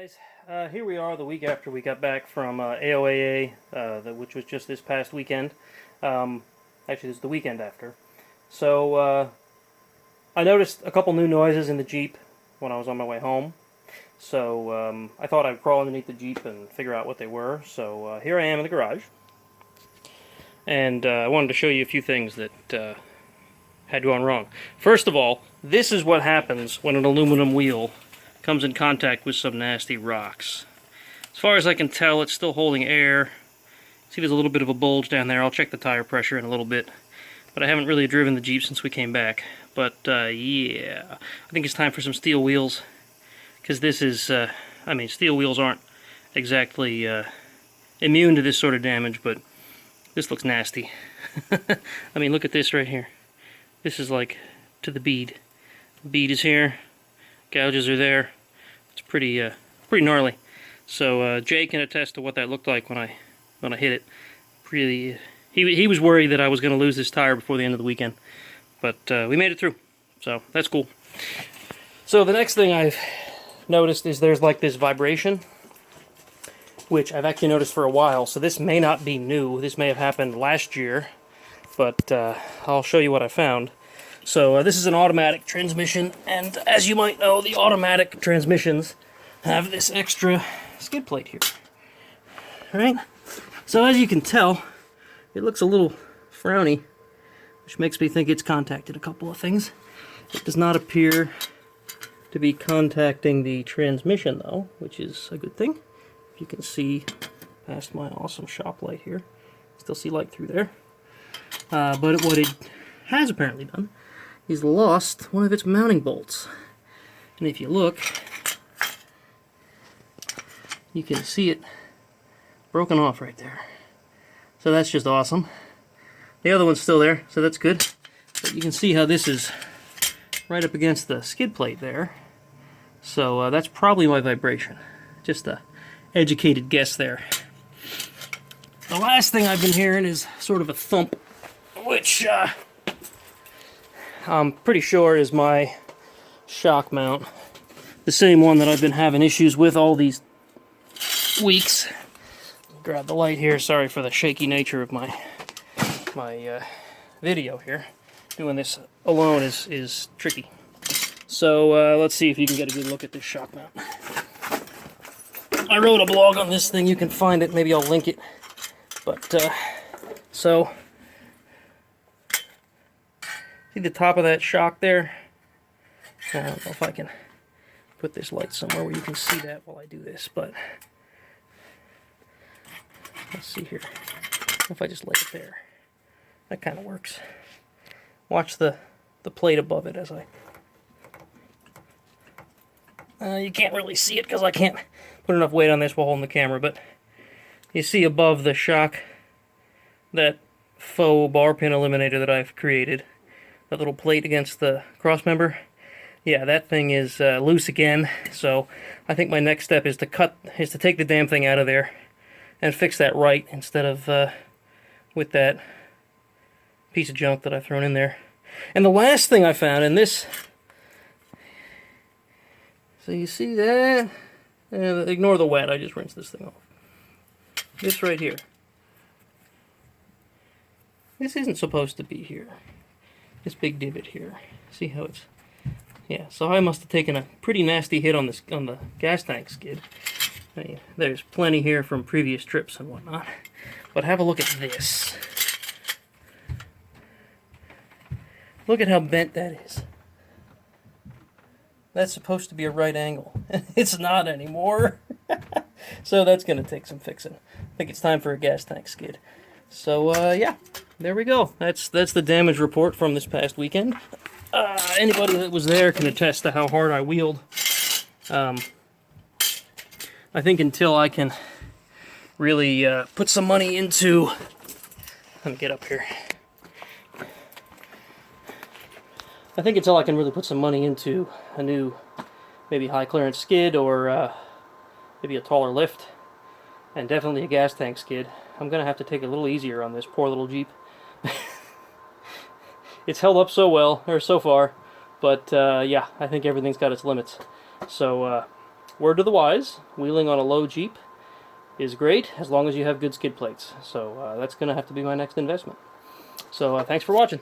Guys, here we are the week after we got back from AOAA, which was just this past weekend. Actually, it's the weekend after. So, I noticed a couple new noises in the Jeep when I was on my way home. So, I thought I'd crawl underneath the Jeep and figure out what they were. So, here I am in the garage. And I wanted to show you a few things that had gone wrong. First of all, this is what happens when an aluminum wheel comes in contact with some nasty rocks. As far as I can tell, it's still holding air. See, there's a little bit of a bulge down there. I'll check the tire pressure in a little bit. But I haven't really driven the Jeep since we came back. But yeah, I think it's time for some steel wheels. Because this is, I mean, steel wheels aren't exactly immune to this sort of damage, but this looks nasty. I mean, look at this right here. This is like to the bead. The bead is here. Gouges are there. It's pretty gnarly. So Jay can attest to what that looked like when I hit it. Really, he was worried that I was going to lose this tire before the end of the weekend, but we made it through. So that's cool. So the next thing I've noticed is there's like this vibration, which I've actually noticed for a while. So this may not be new. This may have happened last year, but I'll show you what I found. So this is an automatic transmission, and as you might know, the automatic transmissions have this extra skid plate here. Alright? So as you can tell, it looks a little frowny, which makes me think it's contacted a couple of things. It does not appear to be contacting the transmission though, which is a good thing. You can see past my awesome shop light here. Still see light through there. But what it has apparently done is lost one of its mounting bolts. And if you look, you can see it broken off right there. So that's just awesome. The other one's still there, so that's good. But you can see how this is right up against the skid plate there. So that's probably my vibration. Just a educated guess there. The last thing I've been hearing is sort of a thump, which I'm pretty sure is my shock mount. The same one that I've been having issues with all these weeks. Grab the light here. Sorry for the shaky nature of my video here. Doing this alone is tricky. So let's see if you can get a good look at this shock mount. I wrote a blog on this thing. You can find it. Maybe I'll link it. But so see the top of that shock there? I don't know if I can put this light somewhere where you can see that while I do this, but let's see here. If I just lay it there, that kind of works. Watch the plate above it as you can't really see it because I can't put enough weight on this while holding the camera, but you see above the shock that faux bar pin eliminator that I've created. That little plate against the cross member. Yeah, that thing is loose again. So I think my next step is to take the damn thing out of there and fix that right instead of with that piece of junk that I've thrown in there. And the last thing I found in this, so you see that? Ignore the wet. I just rinsed this thing off. This right here. This isn't supposed to be here. This big divot here. See how it's... Yeah, so I must have taken a pretty nasty hit on the gas tank skid. I mean, there's plenty here from previous trips and whatnot. But have a look at this. Look at how bent that is. That's supposed to be a right angle. It's not anymore. So that's going to take some fixing. I think it's time for a gas tank skid. So, yeah. There we go. That's the damage report from this past weekend. Anybody that was there can attest to how hard I wheeled. I think until I can really put some money into... Let me get up here. I think until I can really put some money into a new, maybe high clearance skid or maybe a taller lift, and definitely a gas tank skid, I'm going to have to take it a little easier on this poor little Jeep. It's held up so well, or so far, but yeah, I think everything's got its limits. So word to the wise, wheeling on a low Jeep is great as long as you have good skid plates. So that's going to have to be my next investment. So thanks for watching.